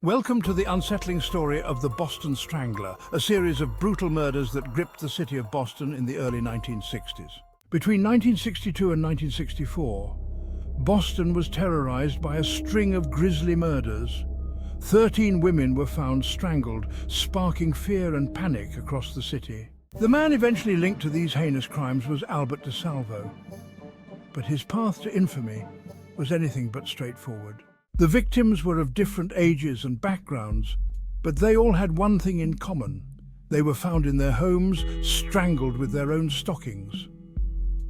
Welcome to the unsettling story of the Boston Strangler, a series of brutal murders that gripped the city of Boston in the early 1960s. Between 1962 and 1964, Boston was terrorized by a string of grisly murders. 13 women were found strangled, sparking fear and panic across the city. The man eventually linked to these heinous crimes was Albert DeSalvo, but his path to infamy was anything but straightforward. The victims were of different ages and backgrounds, but they all had one thing in common. They were found in their homes, strangled with their own stockings.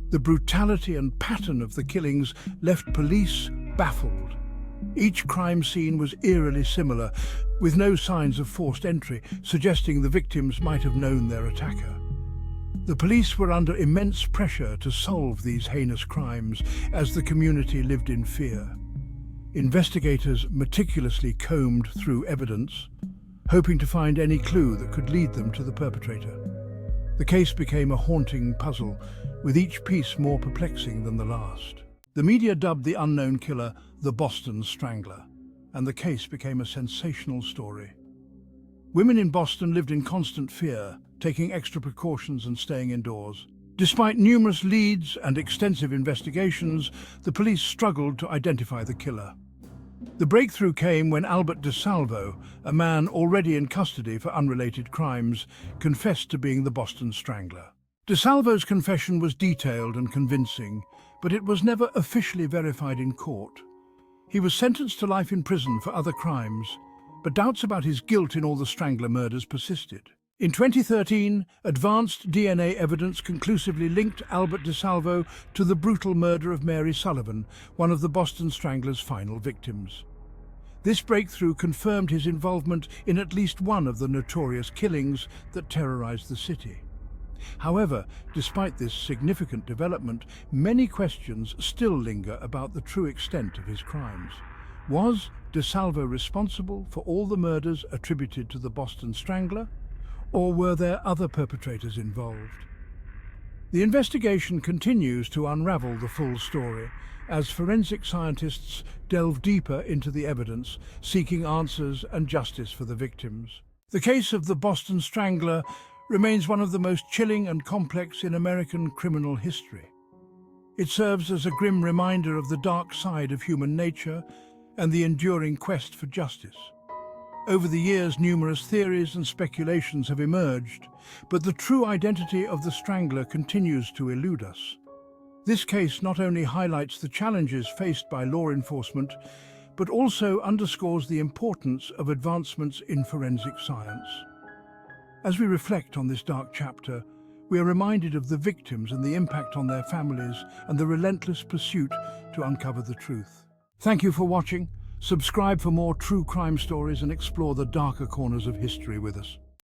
The brutality and pattern of the killings left police baffled. Each crime scene was eerily similar, with no signs of forced entry, suggesting the victims might have known their attacker. The police were under immense pressure to solve these heinous crimes as the community lived in fear. Investigators meticulously combed through evidence, hoping to find any clue that could lead them to the perpetrator. The case became a haunting puzzle, with each piece more perplexing than the last. The media dubbed the unknown killer the Boston Strangler, and the case became a sensational story. Women in Boston lived in constant fear, taking extra precautions and staying indoors. Despite numerous leads and extensive investigations, the police struggled to identify the killer. The breakthrough came when Albert DeSalvo, a man already in custody for unrelated crimes, confessed to being the Boston Strangler. DeSalvo's confession was detailed and convincing, but it was never officially verified in court. He was sentenced to life in prison for other crimes, but doubts about his guilt in all the Strangler murders persisted. In 2013, advanced DNA evidence conclusively linked Albert DeSalvo to the brutal murder of Mary Sullivan, one of the Boston Strangler's final victims. This breakthrough confirmed his involvement in at least one of the notorious killings that terrorized the city. However, despite this significant development, many questions still linger about the true extent of his crimes. Was DeSalvo responsible for all the murders attributed to the Boston Strangler? Or were there other perpetrators involved? The investigation continues to unravel the full story as forensic scientists delve deeper into the evidence, seeking answers and justice for the victims. The case of the Boston Strangler remains one of the most chilling and complex in American criminal history. It serves as a grim reminder of the dark side of human nature and the enduring quest for justice. Over the years, numerous theories and speculations have emerged, but the true identity of the Strangler continues to elude us. This case not only highlights the challenges faced by law enforcement, but also underscores the importance of advancements in forensic science. As we reflect on this dark chapter, we are reminded of the victims and the impact on their families and the relentless pursuit to uncover the truth. Thank you for watching. Subscribe for more true crime stories and explore the darker corners of history with us.